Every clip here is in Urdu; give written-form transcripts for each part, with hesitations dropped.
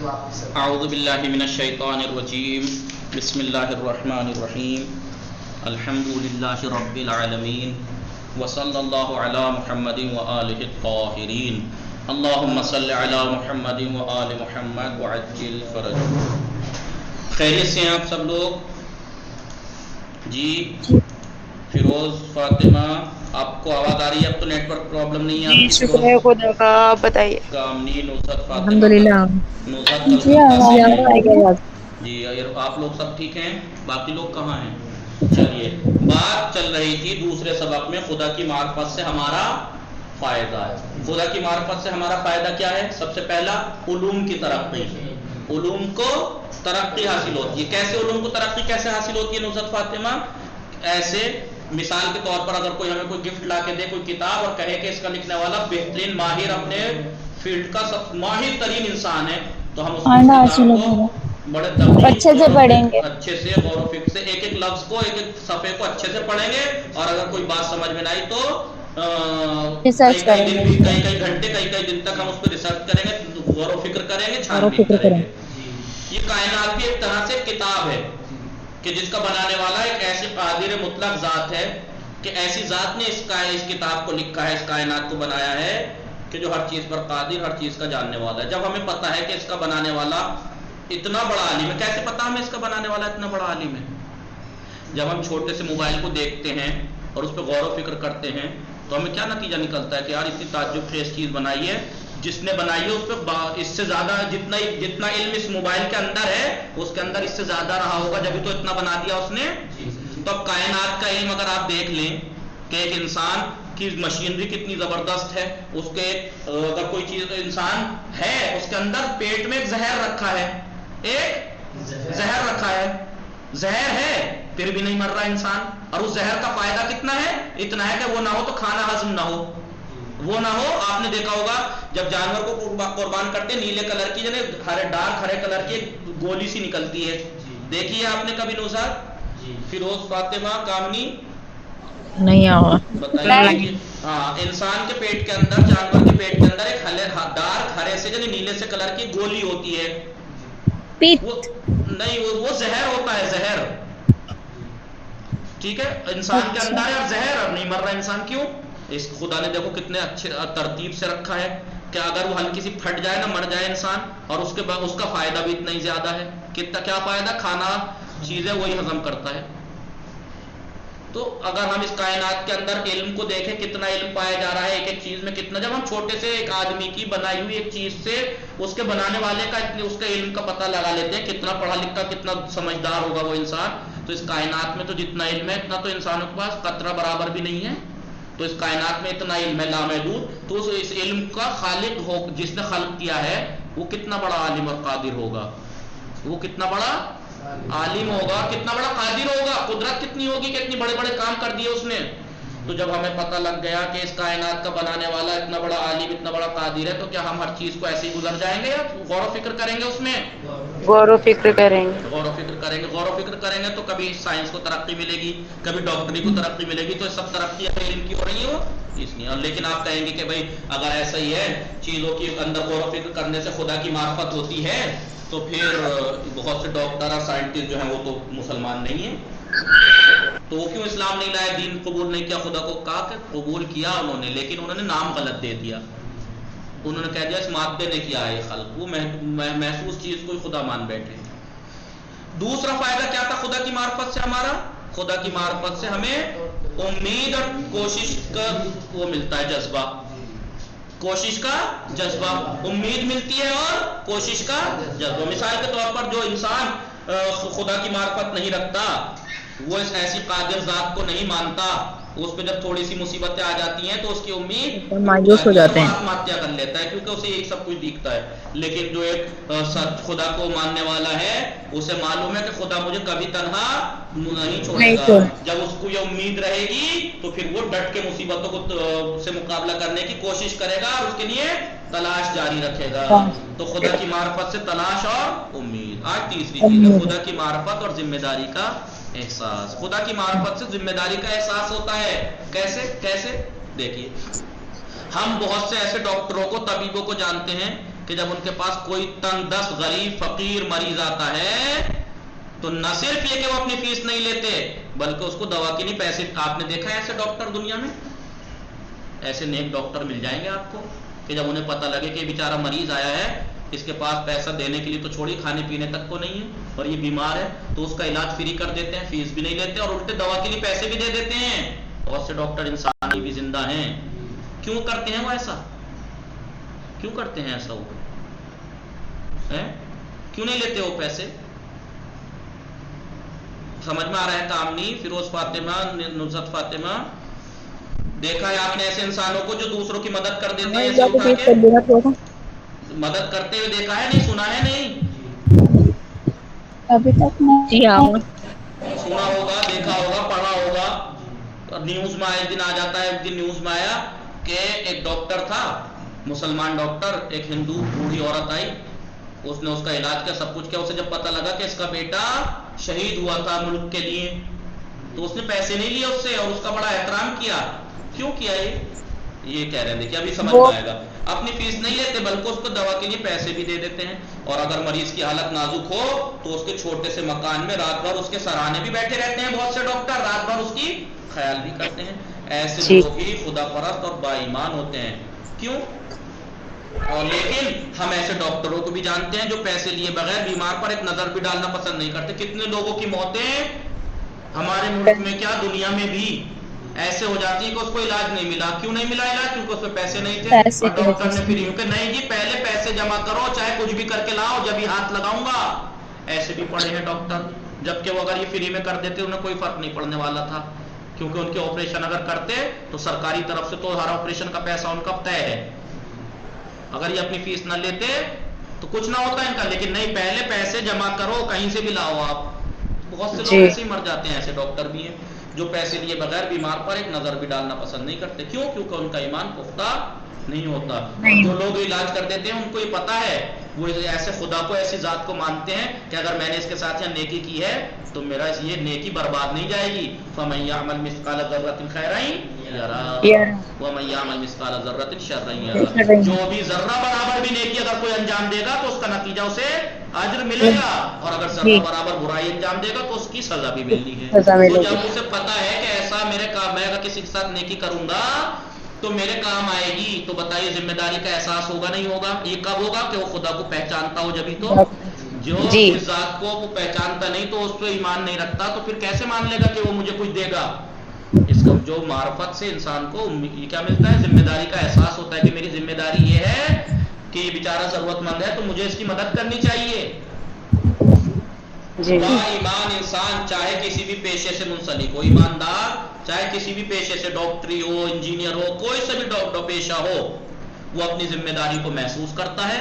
اعوذ باللہ من الشیطان الرجیم بسم اللہ الرحمن الرحیم الحمد للہ رب العالمین وصلی اللہ علی محمد وآلہ الطاہرین اللہم صلی علی محمد وآل محمد وعجل فرجہ۔ خیریت سے ہیں آپ سب لوگ؟ جی فیروز، فاطمہ، آپ کو آواز آ رہی ہے؟ اب تو نیٹ ورک پرابلم نہیں ہے؟ جی شکر ہے خدا کا، آپ بتائیے۔ کامنی، نصرت، فاطمہ، الحمدللہ نصرت جی کلکتہ سے ہیں آواز۔ جی۔ آپ لوگ سب ٹھیک ہیں؟ باقی لوگ کہاں ہیں؟ چلیے، بات چل رہی تھی دوسرے سبق میں خدا کی معرفت سے ہمارا فائدہ ہے۔ خدا کی معرفت سے ہمارا فائدہ کیا ہے؟ سب سے پہلا علوم کی ترقی، علوم کو ترقی حاصل ہوتی ہے۔ کیسے علوم کو ترقی کیسے حاصل ہوتی ہے نصرت فاطمہ؟ ایسے مثال کے طور پر اگر کوئی ہمیں کوئی گفٹ لا کے دے، کوئی کتاب، اور کہے کہ اس کا لکھنے والا بہترین ماہر اپنے فیلڈ کا سب ماہر ترین انسان ہے، تو ہم اس کتاب کو بڑے اچھے دقیق سے اور پڑھیں گے، اچھے سے غور و فکر سے ایک ایک لفظ کو، ایک ایک صفحے کو اچھے سے پڑھیں گے، اور اگر کوئی بات سمجھ میں نہ آئی تو کئی ریسرچ کئی کریں دن گے بھی، اس پہ، کئی کئی گھنٹے، کئی کئی دن تک ہم اس پہ ریسرچ کریں گے، غور و فکر کریں گے، غور و چھان بین فکر کریں کریں گے۔ یہ کائنات بھی ایک طرح سے کتاب ہے کہ جس کا بنانے والا ایک ایسی قادر مطلق ذات ہے کہ ایسی ذات نے اس کتاب کو لکھا ہے، اس کائنات کو بنایا ہے کہ جو ہر چیز پر قادر، ہر چیز کا جاننے والا ہے۔ جب ہمیں پتہ ہے کہ اس کا بنانے والا اتنا بڑا عالم ہے، کیسے پتہ ہمیں اس کا بنانے والا اتنا بڑا عالم ہے؟ جب ہم چھوٹے سے موبائل کو دیکھتے ہیں اور اس پہ غور و فکر کرتے ہیں تو ہمیں کیا نتیجہ نکلتا ہے کہ یار اتنی تعجب خیز چیز بنائی ہے، جس نے بنائی ہے اس پہ اس سے زیادہ جتنا علم اس موبائل کے اندر ہے اس کے اندر اس سے زیادہ رہا ہوگا، جبھی تو اتنا بنا دیا اس نے۔ تو اب کائنات کا علم اگر آپ دیکھ لیں کہ ایک انسان کی مشینری کتنی زبردست ہے، اس کے اگر کوئی چیز انسان ہے اس کے اندر پیٹ میں ایک زہر رکھا ہے، ایک زہر رکھا ہے، زہر ہے پھر بھی نہیں مر رہا انسان، اور اس زہر کا فائدہ کتنا ہے؟ اتنا ہے کہ وہ نہ ہو تو کھانا ہضم نہ ہو، وہ نہ ہو۔ آپ نے دیکھا ہوگا جب جانور کو قربان کرتے نیلے کلر کی، یعنی ڈارک ہرے کلر کی گولی سی نکلتی ہے، دیکھیے آپ نے کبھی نوزاد؟ فیروز، فاطمہ، کامنی نہیں آوا بتائیے کہ ہاں، انسان کے پیٹ کے اندر، جانور کے پیٹ کے اندر ایک ڈارک ہرے سے یعنی نیلے سے کلر کی گولی ہوتی ہے، وہ پیت نہیں، وہ زہر ہوتا ہے، زہر، ٹھیک ہے؟ انسان کے اچھا اندر ہے زہر، اور نہیں مر رہا انسان، کیوں؟ اس خدا نے دیکھو کتنے اچھے ترتیب سے رکھا ہے کہ اگر وہ ہلکی سی پھٹ جائے نہ مر جائے انسان، اور اس کے بعد اس کا فائدہ بھی اتنا ہی زیادہ ہے۔ کتنا کیا فائدہ؟ کھانا چیزیں وہی ہضم کرتا ہے۔ تو اگر ہم اس کائنات کے اندر علم کو دیکھیں، کتنا علم پایا جا رہا ہے ایک ایک چیز میں، کتنا، جب ہم چھوٹے سے ایک آدمی کی بنائی ہوئی ایک چیز سے اس کے بنانے والے کا اس کے علم کا پتہ لگا لیتے ہیں، کتنا پڑھا لکھا، کتنا سمجھدار ہوگا وہ انسان۔ تو اس کائنات میں تو جتنا علم ہے اتنا تو انسانوں کے پاس قطرہ برابر بھی نہیں ہے، تو اس کائنات میں اتنا علم ہے لامحدود، تو اس علم کا خالق ہو جس نے خلق کیا ہے وہ کتنا بڑا عالم اور قادر ہوگا، وہ کتنا بڑا عالم ہوگا، کتنا بڑا قادر ہوگا، قدرت کتنی ہوگی کہ اتنے بڑے بڑے کام کر دیے اس نے۔ تو جب ہمیں پتہ لگ گیا کہ اس کائنات کا بنانے والا اتنا بڑا عالم، اتنا بڑا قادر ہے، تو کیا ہم ہر چیز کو ایسے ہی گزر جائیں گے یا غور و فکر کریں گے اس میں؟ غور و فکر کریں گے۔ غور و فکر کریں گے، غور و فکر کریں گے تو کبھی سائنس کو ترقی ملے گی، کبھی ڈاکٹری کو ترقی ملے گی، تو سب ترقی علم کی ہو رہی ہے وہ اس لیے۔ اور لیکن آپ کہیں گے کہ بھائی اگر ایسا ہی ہے، چیزوں کے اندر غور و فکر کرنے سے خدا کی معرفت ہوتی ہے، تو پھر بہت سے ڈاکٹر اور سائنٹسٹ جو ہیں وہ تو مسلمان نہیں ہیں، تو وہ کیوں اسلام نہیں لائے، دین قبول نہیں کیا؟ خدا کو کہا کہ قبول کیا انہوں نے، لیکن انہوں نے نام غلط دے دیا، انہوں نے کہہ دیا اس مادے نے کیا ہے خلق، وہ محسوس چیز کو خدا مان بیٹھے۔ دوسرا فائدہ کیا تھا خدا کی معرفت سے ہمارا؟ خدا کی معرفت سے ہمیں امید اور کوشش کا وہ ملتا ہے، جذبہ، کوشش کا جذبہ، امید ملتی ہے اور کوشش کا جذبہ۔ مثال کے طور پر جو انسان خدا کی معرفت نہیں رکھتا، وہ اس ایسی قادر ذات کو نہیں مانتا، اس پہ جب تھوڑی سی مصیبتیں آ جاتی ہیں تو اس کی امید ٹوٹ مایوس ہو جاتی ہے اور جاتے ہیں۔ آتمہتیا کر لیتا ہے، کیونکہ اسے یہی سب کچھ دکھتا ہے۔ لیکن جو ایک خدا کو ماننے والا ہے اسے معلوم ہے کہ خدا مجھے کبھی تنہا نہیں چھوڑے نہیں گا، چھوڑ جب اس کو یہ امید رہے گی تو پھر وہ ڈٹ کے مصیبتوں کو سے مقابلہ کرنے کی کوشش کرے گا اور اس کے لیے تلاش جاری رکھے گا۔ تو خدا کی معرفت سے تلاش اور امید۔ آج تیسری چیز ہے خدا کی معرفت اور ذمہ داری کا احساس۔ خدا کی معرفت سے ذمہ داری کا احساس ہوتا ہے، کیسے؟ دیکھیے، ہم بہت سے ایسے ڈاکٹروں کو، طبیبوں کو جانتے ہیں کہ جب ان کے پاس کوئی تنگ دست غریب فقیر مریض آتا ہے تو نہ صرف یہ کہ وہ اپنی فیس نہیں لیتے بلکہ اس کو دوا کے لیے پیسے. آپ نے دیکھا ہے ایسے ڈاکٹر دنیا میں؟ ایسے نیک ڈاکٹر مل جائیں گے آپ کو کہ جب انہیں پتہ لگے کہ یہ بیچارہ مریض آیا ہے, اس کے پاس پیسہ دینے کے لیے تو چھوڑی کھانے پینے تک کو نہیں ہے اور یہ بیمار ہے, تو اس کا علاج فری کر دیتے ہیں, فیس بھی نہیں لیتے اور الٹے دوا کے لیے پیسے بھی دے دیتے ہیں. بہت سے ڈاکٹر انسانی بھی زندہ ہیں. کیوں کرتے ہیں وہ ایسا؟ کیوں کرتے ہیں ایسا؟ وہ کیوں نہیں لیتے وہ پیسے؟ سمجھ میں آ رہا ہے کام نہیں؟ فیروز فاطمہ, نصرت فاطمہ, دیکھا ہے آپ نے ایسے انسانوں کو جو دوسروں کی مدد کر دیتے ہیں ایسے اٹھا کے مدد کرتے ہوئے دیکھا ہے؟ نہیں سنا ہے؟ نہیں ابھی تک نہیں. جی ہاں سنا ہوگا, دیکھا ہوگا, پڑھا ہوگا. نیوز میں ایک دن آ جاتا ہے, ایک دن نیوز میں آیا کہ ایک ڈاکٹر تھا, مسلمان ڈاکٹر, ایک ہندو بوڑھی عورت آئی, اس نے اس کا علاج کیا, سب کچھ کیا. اسے جب پتہ لگا کہ اس کا بیٹا شہید ہوا تھا ملک کے لیے تو اس نے پیسے نہیں لیے اس سے اور اس کا بڑا احترام کیا. کیوں کیا؟ یہ کہہ رہے ہیں, دیکھیے ابھی سمجھ میں آئے گا. اپنی فیس نہیں لیتے بلکہ اس کو دوا کے لیے پیسے بھی دے دیتے ہیں. اور اگر مریض کی حالت نازک ہو تو اس کے چھوٹے سے مکان میں رات بھر اس کے سرانے بھی بیٹھے رہتے ہیں. بہت سے ڈاکٹر رات بھر اس کی خیال بھی کرتے ہیں. ایسے لوگ ہی خدا پرست اور با ایمان ہوتے ہیں. کیوں؟ اور لیکن ہم ایسے ڈاکٹروں کو بھی جانتے ہیں جو پیسے لیے بغیر بیمار پر ایک نظر بھی ڈالنا پسند نہیں کرتے. کتنے لوگوں کی موتیں ہمارے ملک میں کیا دنیا میں بھی ایسے ہو جاتی ہے کہ اس کو علاج نہیں ملا. کیوں نہیں ملا علاج؟ کیونکہ اس میں پیسے نہیں تھے اور ڈاکٹر نے فری کہ نہیں جی پہلے پیسے جمع کرو, چاہے کچھ بھی کر کے لاؤ, جب ہی ہاتھ لگاؤں گا. ایسے بھی پڑے ہیں ڈاکٹر, جبکہ وہ اگر یہ فری میں کر دیتے انہیں کوئی فرق نہیں پڑنے والا تھا, کیونکہ ان کے آپریشن اگر کرتے تو سرکاری طرف سے تو ہر آپریشن کا پیسہ ان کا طے ہے. اگر یہ اپنی فیس نہ لیتے تو کچھ نہ ہوتا ان کا, لیکن نہیں, پہلے پیسے جمع کرو, کہیں سے بھی لاؤ آپ. بہت سے لوگ ایسے ہی مر جاتے ہیں. ایسے ڈاکٹر بھی ہیں جو پیسے لیے بغیر بیمار پر ایک نظر بھی ڈالنا پسند نہیں کرتے. کیوں؟ کیونکہ ان کا ایمان پختہ نہیں ہوتا. اور جو لوگ علاج کر دیتے ہیں ان کو یہ پتا ہے, وہ ایسے خدا کو, ایسی ذات کو مانتے ہیں کہ اگر میں نے اس کے ساتھ یہاں نیکی کی ہے تو میرا یہ نیکی برباد نہیں جائے گی. فَمَن يَعْمَلْ مِثْقَالَ ذَرَّةٍ خَيْرًا يَرَهُ وَمَن يَعْمَلْ مِثْقَالَ ذَرَّةٍ شَرًّا يَرَهُ. جو بھی ذرہ برابر بھی نیکی اگر کوئی انجام دے گا تو اس کا نتیجہ اسے اجر ملے گا, اور اگر ذرہ برابر برائی انجام دے گا تو اس کی سزا بھی ملنی ہے. تو جب اسے پتا ہے کہ ایسا میرے کام, میں اگر کسی کے ساتھ نیکی کروں گا تو میرے کام آئے گی, تو بتائیے ذمہ داری کا احساس ہوگا نہیں ہوگا؟ یہ کب ہوگا؟ کہ وہ خدا کو پہچانتا ہو, جبھی تو. جو اس ذات کو وہ پہچانتا نہیں تو اس پہ ایمان نہیں رکھتا, تو پھر کیسے مان لے گا کہ وہ مجھے کچھ دے گا؟ اس کا جو معرفت سے انسان کو یہ کیا ملتا ہے؟ ذمہ داری کا احساس ہوتا ہے کہ میری ذمہ داری یہ ہے کہ یہ بیچارہ ضرورت مند ہے تو مجھے اس کی مدد کرنی چاہیے. با ایمان انسان چاہے کسی بھی پیشے سے منسلک ہو, ایماندار چاہے کسی بھی پیشے سے, ڈاکٹری ہو, انجینئر ہو, کوئی سا بھی پیشہ ہو, وہ اپنی ذمہ داری کو محسوس کرتا ہے,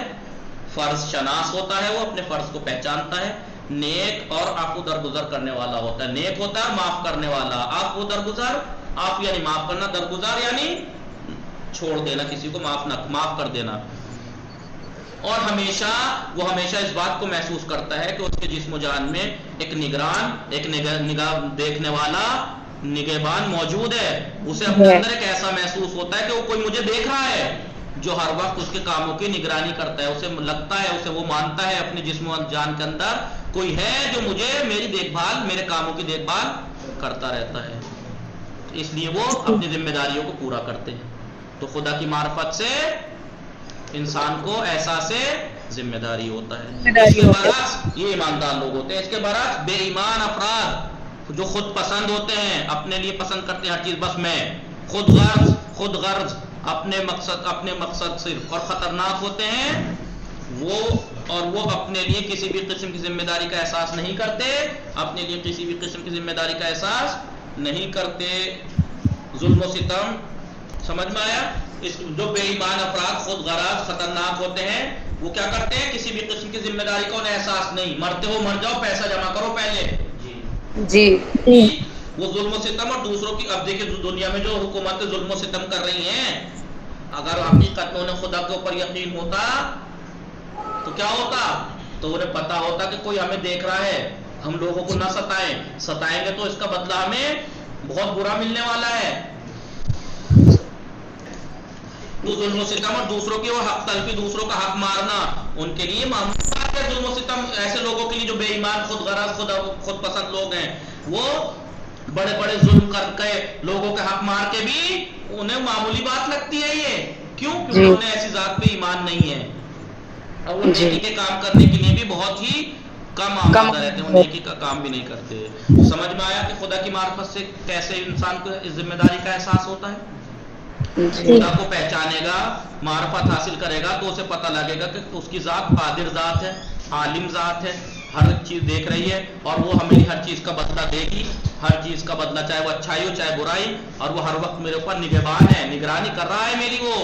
فرض شناس ہوتا ہے, وہ اپنے فرض کو پہچانتا ہے, نیک اور عفو درگزر کرنے والا ہوتا ہے. نیک ہوتا ہے معاف کرنے والا, عفو درگزر, عفو یعنی معاف کرنا, درگزر یعنی چھوڑ دینا, کسی کو معاف کر دینا. اور وہ ہمیشہ اس بات کو محسوس کرتا ہے کہ اس کے جسم و جان میں ایک نگران, ایک نگاہ دیکھنے والا, نگہبان موجود ہے. اسے اپنے اندر ایک ایسا محسوس ہوتا ہے کہ وہ کوئی مجھے دیکھ رہا ہے جو ہر وقت اس کے کاموں کی نگرانی کرتا ہے. اسے لگتا ہے, اسے وہ مانتا ہے اپنے جسم و جان کے اندر کوئی ہے جو مجھے میری دیکھ بھال, میرے کاموں کی دیکھ بھال کرتا رہتا ہے. اس لیے وہ اپنی ذمہ داریوں کو پورا کرتے ہیں. تو خدا کی معرفت سے انسان کو احساس ذمہ داری ہوتا ہے. اس کے برعکس یہ ایماندار لوگ ہوتے ہیں. اس کے برعکس بے ایمان افراد جو خود پسند ہوتے ہیں, اپنے لیے پسند کرتے ہیں ہر چیز, بس میں, خود غرض, اپنے مقصد صرف, اور خطرناک ہوتے ہیں وہ اپنے لیے کسی بھی قسم کی ذمہ داری کا احساس نہیں کرتے, اپنے لیے کسی بھی قسم کی ذمہ داری کا احساس نہیں کرتے. ظلم و ستم سمجھ میں آیا؟ جو بے ایمان افراد خود غرض خطرناک ہوتے ہیں وہ کیا کرتے ہیں؟ کسی بھی قسم کی ذمہ داری کا انہیں احساس نہیں, مرتے ہو مر جاؤ, پیسہ جمع کرو پہلے. جی وہ ظلم و ستم اور دوسروں کی. اب دیکھیں دنیا میں جو حکومتیں ظلم و ستم کر رہی ہیں, اگر حقیقت میں انہیں خدا کے اوپر یقین ہوتا تو کیا ہوتا؟ تو انہیں پتا ہوتا کہ کوئی ہمیں دیکھ رہا ہے, ہم لوگوں کو نہ ستائیں گے تو اس کا بدلہ ہمیں بہت برا ملنے والا ہے. تو ظلم و ستم اور دوسروں کی وہ حق تلفی، دوسروں کا حق مارنا ان کے لیے معمولی بات ہے. ظلم و ستم ایسے لوگوں کے لیے جو بے ایمان، خود غرض، خود پسند لوگ ہیں، وہ بڑے بڑے ظلم کر کے لوگوں کے حق مار کے بھی انہیں معمولی بات لگتی ہے. یہ کیوں؟ کیونکہ انہیں ایسی ذات پہ ایمان نہیں ہے اور وہ نیکی کے کام کرنے کے لیے بھی بہت ہی کم آمادہ رہتے ہیں، وہ نیکی کا کام بھی نہیں کرتے. تو سمجھ میں آیا کہ خدا کی معرفت سے کیسے انسان کو اس ذمہ داری کا احساس ہوتا ہے. خدا کو پہچانے گا، معرفت حاصل کرے گا تو اسے پتہ لگے گا کہ اس کی ذات قادر ذات ہے، عالم ذات ہے، ہر چیز دیکھ رہی ہے اور وہ ہمیں ہر چیز کا بدلہ دے گی، ہر چیز کا بدلہ، چاہے وہ اچھائی ہو چاہے برائی، اور وہ ہر وقت میرے اوپر نگہبان ہے، نگرانی کر رہا ہے میری. وہ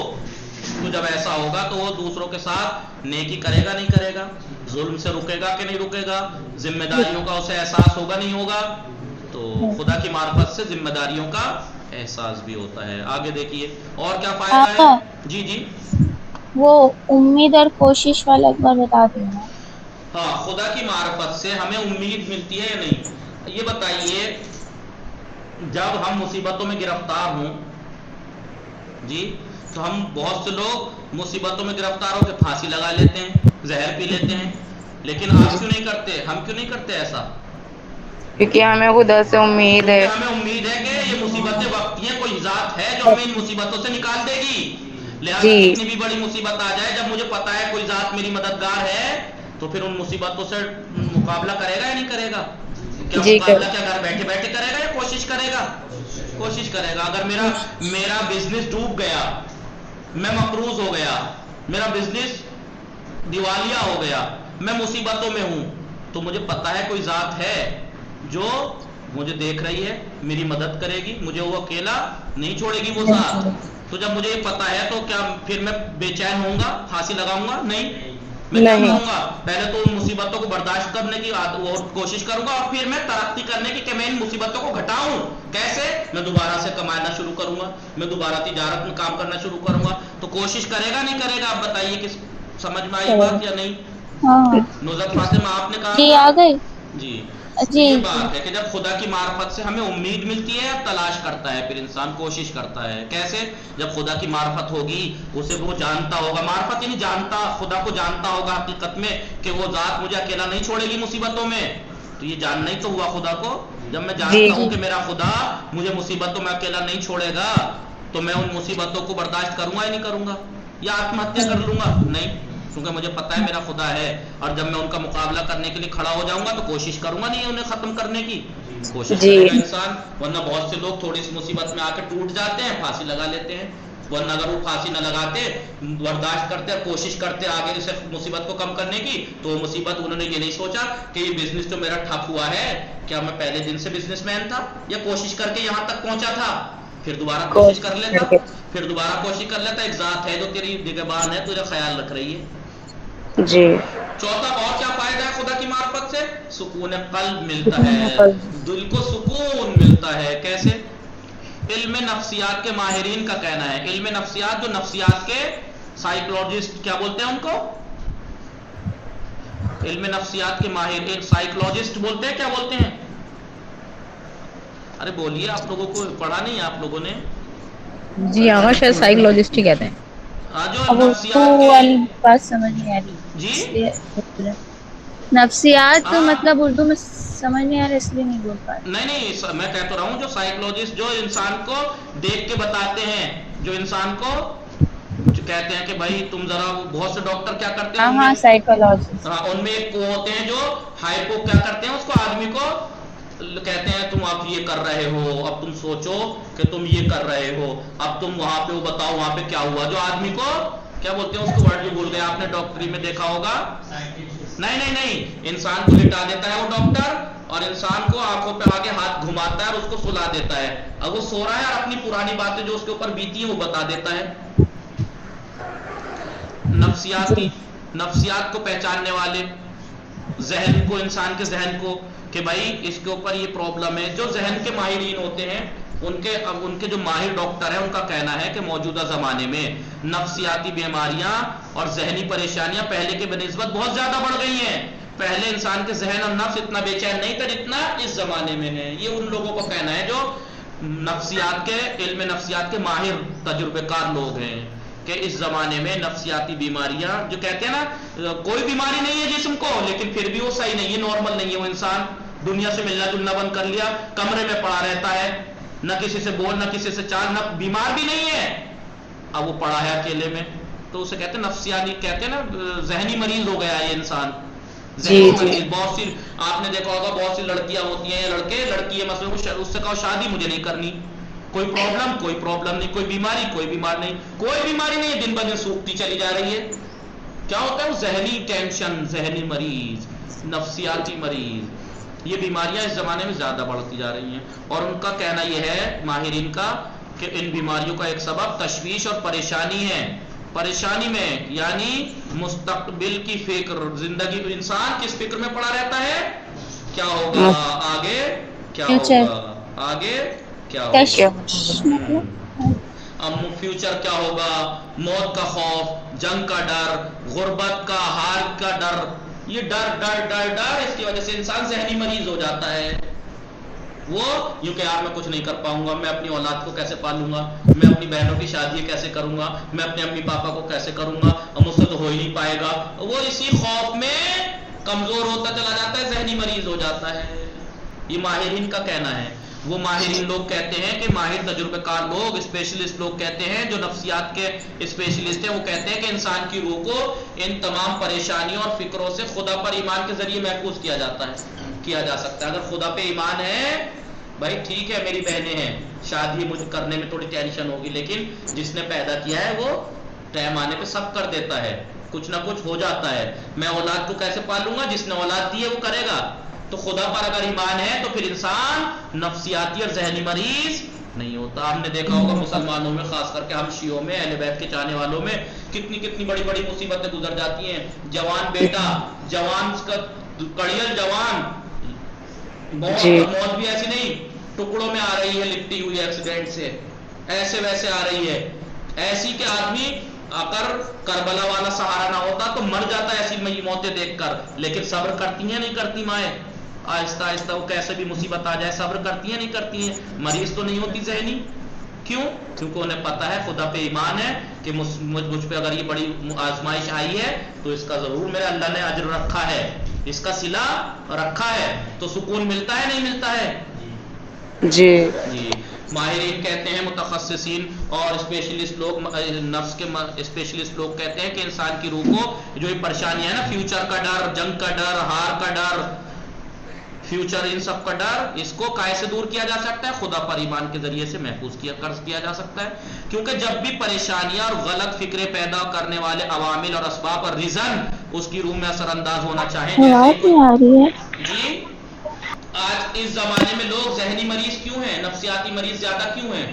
تو جب ایسا ہوگا تو وہ دوسروں کے ساتھ نیکی کرے گا نہیں کرے گا، ظلم سے رکے گا کہ نہیں رکے گا، ذمہ داریوں کا اسے احساس ہوگا نہیں ہوگا. تو خدا کی معرفت سے ذمہ داریوں کا احساس بھی ہوتا ہے. آگے دیکھیے اور کیا فائدہ ہے. جی جی وہ امید اور کوشش والا ایک بار بتا دینا. ہاں، خدا کی معرفت سے ہمیں امید ملتی ہے یا نہیں؟ یہ بتائیے، جب ہم مصیبتوں میں گرفتار ہوں، جی، تو ہم بہت سے لوگ مصیبتوں میں گرفتار ہو کے پھانسی لگا لیتے ہیں، زہر پی لیتے ہیں، لیکن آپ کیوں نہیں کرتے؟ ہم کیوں نہیں کرتے ایسا؟ کیونکہ ہمیں خدا سے امید کیونکہ ہے. ہمیں امید ہے کہ یہ مصیبتیں وقتی ہیں، کوئی ذات ہے جو ہمیں ان مصیبتوں سے نکال دے گی. لہٰذا کتنی بھی بڑی مصیبت آ جائے، جب مجھے پتا ہے کوئی ذات میری مددگار ہے، تو پھر ان مصیبتوں سے مقابلہ کرے گا یا نہیں کرے گا؟ کیا مقابلہ کیا گھر بیٹھے بیٹھے کرے گا یا کوشش کرے گا؟ کوشش کرے گا. اگر میرا بزنس ڈوب گیا، میں مقروض ہو گیا، میرا بزنس دیوالیہ ہو گیا، میں مصیبتوں میں ہوں، تو مجھے پتا ہے کوئی ذات ہے جو مجھے دیکھ رہی ہے، میری مدد کرے گی، مجھے وہ اکیلا نہیں چھوڑے گی وہ ذات. تو جب مجھے یہ پتا ہے تو کیا پھر میں بے چین ہوں گا، پھانسی لگاؤں گا؟ نہیں. میں کیا کروں گا؟ پہلے تو ان مصیبتوں کو برداشت کرنے کی کوشش کروں گا اور پھر میں ترقی کرنے کی کہ میں ان مصیبتوں کو گھٹاؤں. کیسے؟ میں دوبارہ سے کمانا شروع کروں گا، میں دوبارہ تجارت میں کام کرنا شروع کروں گا. تو کوشش کرے گا نہیں کرے گا؟ آپ بتائیے کہ سمجھ میں آئی بات یا نہیں؟ نوزت فاطمہ آپ نے کہا جی تھا. آ گئی. جی، تو جی یہ جی بات ہے کہ جب خدا کی معرفت سے ہمیں امید ملتی ہے، اب تلاش کرتا ہے، پھر انسان کوشش کرتا ہے. کیسے؟ جب خدا کی معرفت ہوگی، اسے وہ جانتا ہوگا، معرفت یعنی جانتا، خدا کو جانتا ہوگا حقیقت میں کہ وہ ذات مجھے اکیلا نہیں چھوڑے گی مصیبتوں میں. تو یہ جاننا ہی تو ہوا خدا کو. جب میں جانتا ہوں کہ میرا خدا مجھے مصیبتوں میں اکیلا نہیں چھوڑے گا، تو میں ان مصیبتوں کو برداشت کروں گا یا نہیں کروں گا؟ یا آتم ہتیا کر لوں گا؟ نہیں، کیونکہ مجھے پتا ہے میرا خدا ہے. اور جب میں ان کا مقابلہ کرنے کے لیے کھڑا ہو جاؤں گا تو کوشش کروں گا نہیں انہیں ختم کرنے کی. کوشش کرے گا انسان. ورنہ بہت سے لوگ تھوڑی سی مصیبت میں آ کے ٹوٹ جاتے ہیں، پھانسی لگا لیتے ہیں. ورنہ اگر وہ پھانسی نہ لگاتے، برداشت کرتے اور کوشش کرتے آگے سے مصیبت کو کم کرنے کی، تو وہ مصیبت انہوں نے یہ نہیں سوچا کہ یہ بزنس جو میرا ٹھپ ہوا ہے، کیا میں پہلے دن سے بزنس مین تھا یا کوشش کر کے یہاں تک پہنچا تھا؟ پھر دوبارہ کوشش کر لیتا، پھر دوبارہ کوشش کر لیتا. ایک ذات ہے جو تیری نگہبان ہے، تجھے خیال رکھ رہی ہے. جی. چوتھا اور کیا فائدہ ہے خدا کی معرفت سے؟ سکون قلب ملتا ہے، دل کو سکون ملتا ہے. کیسے؟ علم نفسیات کے ماہرین کا کہنا ہے، علم نفسیات جو نفسیات کے سائیکولوجسٹ کیا بولتے ہیں ان کو؟ علم نفسیات کے ماہرین سائیکولوجسٹ بولتے ہیں، کیا بولتے ہیں؟ ارے بولیے، آپ لوگوں کو پڑھا نہیں آپ لوگوں نے؟ جی ہمارا شاید سائیکولوجسٹ ہی کہتے ہیں. جو اب اردو نفسیات کے، والی بات سمجھ نہیں آ رہی جی اس لیے نفسیات مطلب اردو میں سمجھ نہیں آ رہا اس لیے نہیں بول پا رہے. نہیں، میں کہتا رہا ہوں جو سائیکولوجسٹ جو انسان کو دیکھ کے بتاتے ہیں، جو انسان کو جو کہتے ہیں کہ بھائی تم ذرا، بہت سے ڈاکٹر کیا کرتے ہیں ان میں، ہاں سائیکولوجسٹ. ان میں ایک وہ ہوتے ہیں جو ہائپو کیا کرتے ہیں اس کو، آدمی کو کہتے ہیں تم اب یہ کر رہے ہو، اب تم سوچو کہ تم یہ کر رہے ہو، اب تم وہاں پہ وہ بتاؤ وہاں پہ کیا ہوا. جو آدمی کو کیا بولتے ہیں اس کو ورڈ بھی بھول گئے، آپ نے ڈاکٹری میں دیکھا ہوگا. نہیں، انسان کو لٹا دیتا ہے وہ ڈاکٹر اور انسان کو آنکھوں پہ آگے ہاتھ گھماتا ہے اور اس کو سلا دیتا ہے. اب وہ سو رہا ہے اور اپنی پرانی باتیں جو اس کے اوپر بیتی ہیں وہ بتا دیتا ہے. نفسیات کو پہچاننے والے، ذہن کو، انسان کے ذہن کو، کہ بھائی اس کے اوپر یہ پرابلم ہے. جو ذہن کے ماہرین ہوتے ہیں، ان کے جو ماہر ڈاکٹر ہیں، ان کا کہنا ہے کہ موجودہ زمانے میں نفسیاتی بیماریاں اور ذہنی پریشانیاں پہلے کے بنسبت بہت زیادہ بڑھ گئی ہیں. پہلے انسان کے ذہن اور نفس اتنا بے چین نہیں تھا جتنا اس زمانے میں ہے. یہ ان لوگوں کا کہنا ہے جو نفسیات کے، علم نفسیات کے ماہر تجربے کار لوگ ہیں. کہ اس زمانے میں نفسیاتی بیماریاں جو کہتے ہیں نا کوئی بیماری نہیں ہے جسم کو لیکن پھر بھی وہ صحیح نہیں ہے، نارمل نہیں ہے، وہ انسان دنیا سے ملنا جلنا بند کر لیا، کمرے میں پڑا رہتا ہے، نہ کسی سے بول نہ کسی سے چال، نہ بیمار بھی نہیں ہے، اب وہ پڑا ہے اکیلے میں، تو اسے کہتے ہیں نفسیاتی، کہتے ہیں نا ذہنی مریض ہو گیا یہ انسان، ذہنی مریض۔ بہت سی آپ نے دیکھا ہوگا بہت سی لڑکیاں ہوتی ہیں یا لڑکے، لڑکی ہے مثلا اس سے کہو شادی مجھے نہیں کرنی، کوئی پرابلم نہیں، کوئی بیمار نہیں، کوئی بیماری نہیں ہے، دن بدن سوکھتی چلی جا رہی ہے، کیا ہوتا ہے وہ ذہنی ٹینشن، ذہنی مریض، نفسیاتی مریض، یہ بیماریاں اس زمانے میں زیادہ بڑھتی جا رہی ہیں، اور ان کا کہنا یہ ہے ماہرین کا کہ ان بیماریوں کا ایک سبب تشویش اور پریشانی ہے، پریشانی میں یعنی مستقبل کی فکر، زندگی میں انسان کس فکر میں پڑا رہتا ہے، کیا ہوگا آگے، کیا ہوگا آگے، کیا ہوگا، اب فیوچر کیا ہوگا، موت کا خوف، جنگ کا ڈر، غربت کا، ہار کا ڈر، یہ ڈر اس کی وجہ سے انسان ذہنی مریض ہو جاتا ہے، وہ یوں کہ یار میں کچھ نہیں کر پاؤں گا، میں اپنی اولاد کو کیسے پالوں گا، میں اپنی بہنوں کی شادی کیسے کروں گا، میں اپنے امی پاپا کو کیسے کروں گا، اور مجھ سے تو ہو ہی نہیں پائے گا، وہ اسی خوف میں کمزور ہوتا چلا جاتا ہے، ذہنی مریض ہو جاتا ہے، یہ ماہرین کا کہنا ہے۔ وہ ماہرین لوگ کہتے ہیں کہ ماہر تجربہ کار لوگ، اسپیشلسٹ لوگ کہتے ہیں، جو نفسیات کے اسپیشلسٹ ہیں، وہ کہتے ہیں کہ انسان کی روح کو ان تمام پریشانیوں اور فکروں سے خدا پر ایمان کے ذریعے محفوظ کیا جا سکتا ہے۔ اگر خدا پہ ایمان ہے، بھائی ٹھیک ہے میری بہنیں ہیں، شادی مجھے کرنے میں تھوڑی ٹینشن ہوگی، لیکن جس نے پیدا کیا ہے وہ ٹائم آنے پہ سب کر دیتا ہے، کچھ نہ کچھ ہو جاتا ہے، میں اولاد کو کیسے پالوں گا، جس نے اولاد دی ہے وہ کرے گا، تو خدا پر اگر ایمان ہے تو پھر انسان نفسیاتی اور ذہنی مریض نہیں ہوتا۔ ہم نے دیکھا ہوگا مسلمانوں میں، خاص کر کے ہم شیعوں میں، اہل بیت کے چاہنے والوں میں کتنی بڑی بڑی مصیبتیں گزر جاتی ہیں، جوان بیٹا، جوان کا کڑیل جوان، موت بھی ایسی نہیں ٹکڑوں میں آ رہی ہے، لپٹی ہوئی ایکسیڈنٹ سے، ایسے ویسے آ رہی ہے، ایسی کہ آدمی اگر کربلا والا سہارا نہ ہوتا تو مر جاتا ہے ایسی موتیں دیکھ کر، لیکن صبر کرتی ہیں نہیں کرتی مائیں، آہستہ آہستہ وہ کیسے بھی مصیبت آ جائے صبر کرتی ہیں نہیں کرتی ہیں، مریض تو نہیں ہوتی ذہنی، کیوں؟ کیونکہ انہیں پتا ہے، خدا پہ ایمان ہے کہ مجھ پہ اگر یہ بڑی آزمائش آئی ہے تو اس کا ضرور میرے اللہ نے اجر رکھا ہے، اس کا صلہ رکھا ہے، تو سکون ملتا ہے نہیں ملتا ہے؟ جی۔ ماہرین کہتے ہیں، متخصصین اور اسپیشلسٹ لوگ، نفس کے اسپیشلسٹ لوگ کہتے ہیں کہ انسان کی روح کو جو یہ پریشانیاں ہیں نا، فیوچر کا ڈر، جنگ کا ڈر، ہار کا ڈر، فیوچر، ان سب کا ڈر، اس کو کائے سے دور کیا جا سکتا ہے؟ خدا پر ایمان کے ذریعے سے محفوظ کیا جا سکتا ہے، کیونکہ جب بھی پریشانیاں اور غلط فکریں پیدا کرنے والے عوامل اور اسباب اور ریزن اس کی روح میں اثر انداز ہونا چاہیں، آواز نہیں آ رہی ہے جی، آج اس زمانے میں لوگ ذہنی مریض کیوں ہیں، نفسیاتی مریض زیادہ کیوں ہیں؟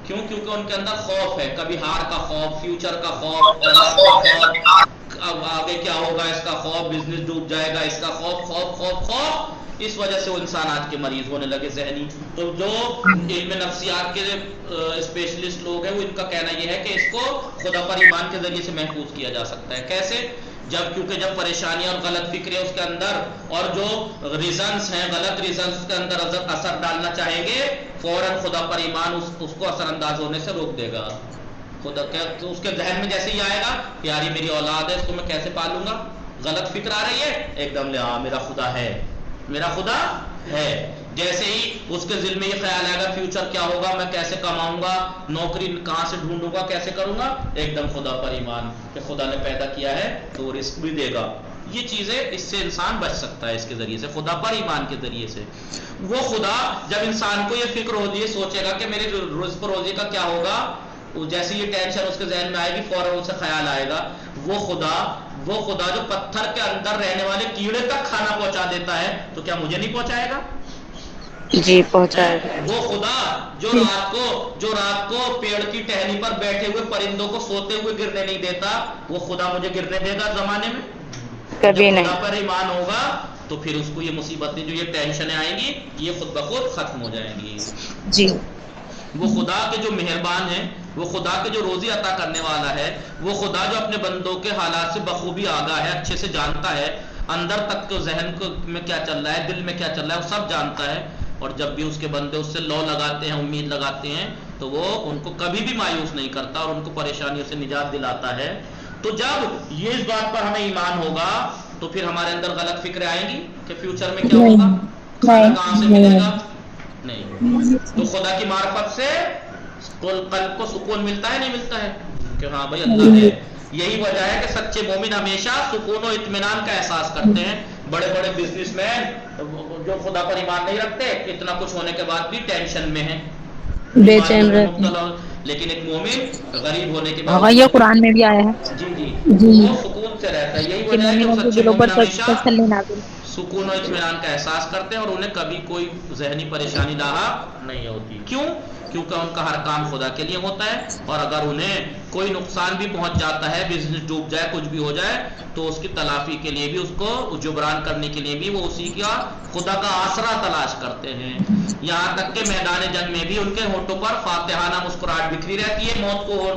کیونکہ ان کے اندر خوف ہے، کبھی ہار کا خوف، فیوچر کا خوف، اولاد کا خوف، اب آگے کیا ہوگا اس کا خوف، بزنس ڈوب جائے گا اس کا خوف، خوف، اس وجہ سے وہ انسان آج کے مریض ہونے لگے ذہنی۔ تو جو علم نفسیات کے اسپیشلسٹ لوگ ہیں، وہ ان کا کہنا یہ ہے کہ اس کو خدا پر ایمان کے ذریعے سے محفوظ کیا جا سکتا ہے۔ کیسے؟ کیونکہ جب پریشانیاں اور غلط فکریں اس کے اندر اور جو ریزنس ہیں، غلط ریزنس کے اندر اثر ڈالنا چاہیں گے، فوراً خدا پر ایمان اس کو اثر انداز ہونے سے روک دے گا۔ خدا اس کے ذہن میں جیسے ہی آئے گا، یار یہ میری اولاد ہے، اس کو میں کیسے پالوں گا، غلط فکر آ رہی ہے، ایک دم ہاں میرا خدا ہے، میرا خدا ہے، جیسے ہی اس کے دل میں یہ خیال آئے گا فیوچر کیا ہوگا، میں کیسے کماؤں گا، نوکری کہاں سے ڈھونڈوں گا، کیسے کروں گا، ایک دم خدا پر ایمان کہ خدا نے پیدا کیا ہے تو وہ رزق بھی دے گا، یہ چیزیں اس سے انسان بچ سکتا ہے، اس کے ذریعے سے، خدا پر ایمان کے ذریعے سے۔ وہ خدا جب انسان کو یہ فکر ہوتی ہے، سوچے گا کہ میرے رزق روزی کا کیا ہوگا، جیسے یہ ٹینشن اس کے ذہن میں آئے گی، فوراً اسے خیال آئے گا، وہ خدا جو پتھر کے اندر رہنے والے کیڑے تک کھانا پہنچا دیتا ہے، تو کیا مجھے نہیں پہنچائے گا؟ جی پہنچائے گا۔ وہ خدا جو رات کو پیڑ کی ٹہنی پر بیٹھے ہوئے پرندوں کو سوتے ہوئے گرنے نہیں دیتا، وہ خدا مجھے گرنے دے گا زمانے میں؟ کبھی جب نہیں۔ خدا پر ایمان ہوگا تو پھر اس کو یہ مصیبتیں، جو یہ ٹینشنیں آئیں گی، یہ خود بخود ختم ہو جائیں گی۔ جی۔ وہ خدا کے جو مہربان ہیں، وہ خدا کے جو روزی عطا کرنے والا ہے، وہ خدا جو اپنے بندوں کے حالات سے بخوبی آگاہ ہے، اچھے سے جانتا ہے، اندر تک تو ذہن میں کیا چل رہا ہے، دل میں کیا چل رہا ہے، وہ سب جانتا ہے، اور جب بھی اس کے بندے اس سے لو لگاتے ہیں، امید لگاتے ہیں، تو وہ ان کو کبھی بھی مایوس نہیں کرتا اور ان کو پریشانیوں سے نجات دلاتا ہے. تو جب یہ اس بات پر ہمیں ایمان ہوگا تو پھر ہمارے اندر غلط فکریں آئیں گی کہ فیوچر میں کیا ہوگا, کھانا کہاں سے ملے گا. نہیں. تو خدا کی معرفت سے قلب کو سکون ملتا ہے نہیں ملتا ہے کہ ہاں بھائی اللہ ہے. یہی وجہ ہے کہ سچے مومن ہمیشہ سکون و اطمینان کا احساس کرتے ہیں. بڑے بڑے بزنس مین جو خدا پر ایمان نہیں رکھتے اتنا کچھ ہونے کے بعد بھی ٹینشن میں ہیں, بے چین رہتے ہیں. لیکن ایک مومن غریب ہونے کے ہاں یہ باوجود قرآن میں بھی آیا ہے جی جی وہ سکون سے رہتا ہے. یہی کہ وجہ ہے کہ مومنوں کے سچے دلوں مومن پر ہمیشہ تسلی نازل. سکون و اطمینان کا احساس کرتے ہیں اور انہیں کبھی کوئی ذہنی پریشانی لاحق نہیں ہوتی. کیوں؟ کیونکہ ان کا ہر کام خدا کے لیے ہوتا ہے, اور اگر انہیں کوئی نقصان بھی پہنچ جاتا ہے, بزنس ڈوب جائے, کچھ بھی ہو جائے, تو اس کی تلافی کے لیے بھی, اس کو جبران کرنے کے لیے بھی وہ اسی کا خدا کا آسرا تلاش کرتے ہیں. یہاں تک کہ میدان جنگ میں بھی ان کے ہونٹوں پر فاتحانہ مسکراہٹ بکھری رہتی ہے.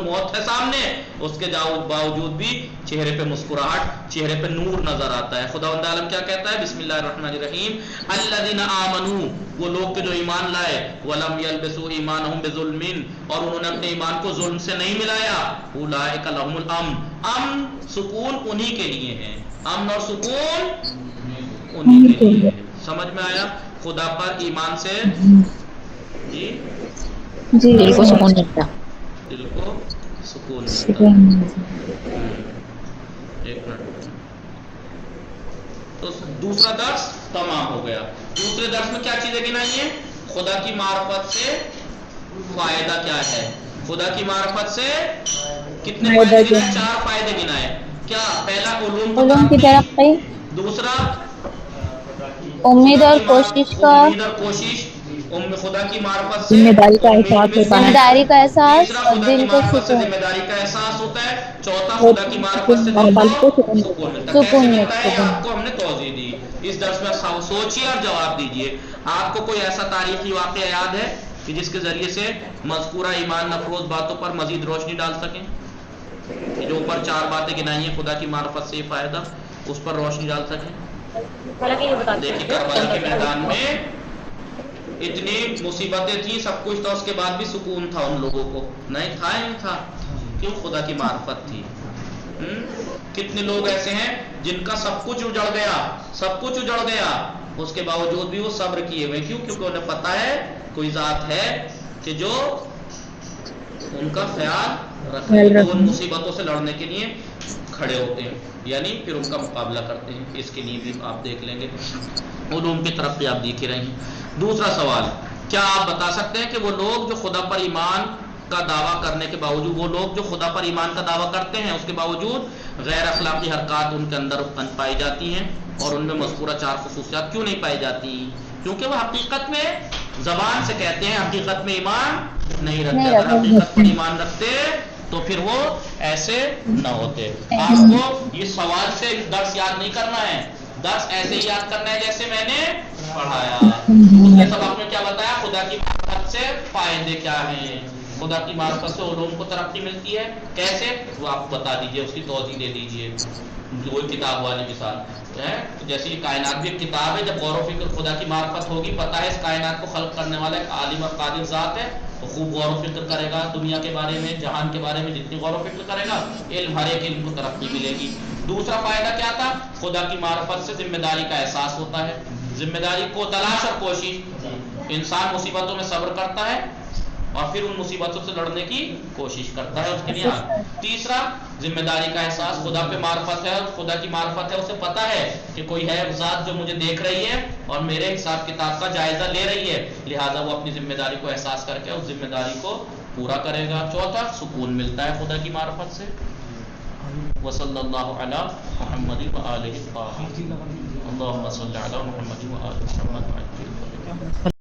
موت ہے سامنے, اس کے باوجود بھی چہرے پہ مسکراہٹ, چہرے پہ نور نظر آتا ہے. خداوند عالم کیا کہتا ہے؟ بسم اللہ الرحمن الرحیم, الذین آمنوا, وہ لوگ کے جو ایمان لائے, ولم یلبسوا ایمانہم بظلم, اور انہوں نے اپنے ایمان کو ظلم سے نہیں ملایا, اولئک لہم الامن, امن سکون انہی کے لیے ہے, امن اور سکون انہی کے لیے ہے. سمجھ میں آیا؟ خدا پر ایمان سے جی دل کو سکون ملتا. دل کو سکون ملتا ہے. ایک منٹ. تو دوسرا درس تمام ہو گیا. دوسرے درس میں کیا چیزیں گنائی ہیں؟ خدا کی معرفت سے فائدہ کیا ہے, خدا کی معرفت سے کتنے فائدے گنائے؟ 4 فائدے گنائے. کیا؟ پہلا علوم کی ترقی, دوسرا امید خدا اور کی کوشش کا, امید اور کوشش, خدا کی معرفت سے ذمہ داری کا امید احساس ہوتا ملتی ذمہ ہے. ہے. داری کا احساس, تیسرا اور خدا کی دل کو معرفت سے سکون, ذمہ داری کا احساس ہوتا ہے. چوتھا اور خدا کی معرفت سے دل بل کو سکون سکون ملتا ملتا ہے. کیسے سکون ملتا ہے یہ ملتا آپ کو ہم نے توضیح دی. اس درس میں سوچیے اور جواب دیجیے. آپ کو کوئی ایسا تاریخی واقعہ یاد ہے کہ جس کے ذریعے سے مذکورہ ایمان افروز باتوں پر مزید روشنی ڈال سکیں؟ جو اوپر 4 باتیں گنائی ہیں خدا کی معرفت سے یہ فائدہ, اس پر روشنی ڈال سکیں. دیکھیے کربلا کے میدان میں اتنی مصیبتیں تھیں, سب کچھ تھا, اس کے بعد بھی سکون تھا ان لوگوں کو. نہیں تھا, نہیں تھا. کیوں؟ خدا کی معرفت تھی. کتنے لوگ ایسے ہیں جن کا سب کچھ اجڑ گیا, سب کچھ اجڑ گیا, اس کے باوجود بھی وہ صبر کیے ہوئے. کیوں؟ کیونکہ انہیں پتا ہے کوئی ذات ہے کہ جو ان کا خیال رکھے, تو ان مصیبتوں سے لڑنے کے لیے کھڑے ہوتے ہیں, یعنی پھر ان کا مقابلہ کرتے ہیں. اس کے لیے بھی آپ دیکھ لیں گے, علوم کی طرف بھی آپ دیکھ ہی رہے ہیں. دوسرا سوال, کیا آپ بتا سکتے ہیں کہ وہ لوگ جو خدا پر ایمان کا دعویٰ کرنے کے باوجود, وہ لوگ جو خدا پر ایمان کا دعویٰ کرتے ہیں اس کے باوجود غیر اخلاقی حرکات ان کے اندر پائی جاتی ہیں, اور ان میں مذکورہ 4 خصوصیات کیوں نہیں پائی جاتی؟ کیونکہ وہ حقیقت میں زبان سے کہتے ہیں, حقیقت میں ایمان نہیں رکھتے. اگر حقیقت پر ایمان رکھتے تو پھر وہ ایسے نہ ہوتے. آپ کو یہ سوال سے درس یاد نہیں کرنا ہے, درس ایسے ہی یاد کرنا ہے جیسے میں نے پڑھایا. دوسرے سبق میں کیا بتایا؟ خدا کی معرفت سے فائدے کیا ہیں, خدا کی معرفت سے علوم کو ترقی ملتی ہے. کیسے؟ وہ آپ بتا دیجئے, اس کی توضیح دے دیجئے. وہی کتاب والی مثال ہے, جیسے یہ کائنات بھی ایک کتاب ہے. جب غور و فکر خدا کی معرفت ہوگی, پتہ ہے اس کائنات کو خلق کرنے والا ایک عالم اور قادر ذات ہے, تو خوب غور و فکر کرے گا دنیا کے بارے میں, جہان کے بارے میں. جتنی غور و فکر کرے گا علم, ہر ایک علم کو ترقی ملے گی. دوسرا فائدہ کیا تھا؟ خدا کی معرفت سے ذمہ داری کا احساس ہوتا ہے. ذمہ داری کو تلاش اور کوشش, انسان مصیبتوں میں صبر کرتا ہے اور پھر ان مصیبتوں سے لڑنے کی کوشش کرتا ہے, اس کے لیے. تیسرا ذمہ داری کا احساس, خدا پہ معرفت ہے, خدا کی معرفت ہے, اسے پتا ہے کہ کوئی ہے ذات جو مجھے دیکھ رہی ہے اور میرے حساب کتاب کا جائزہ لے رہی ہے, لہٰذا وہ اپنی ذمہ داری کو احساس کر کے اس ذمہ داری کو پورا کرے گا. چوتھا, سکون ملتا ہے خدا کی معرفت سے. وصلی اللہ علی محمد وآلہ الطاہرین, اللہم صلی علی محمد وآلہ محمد.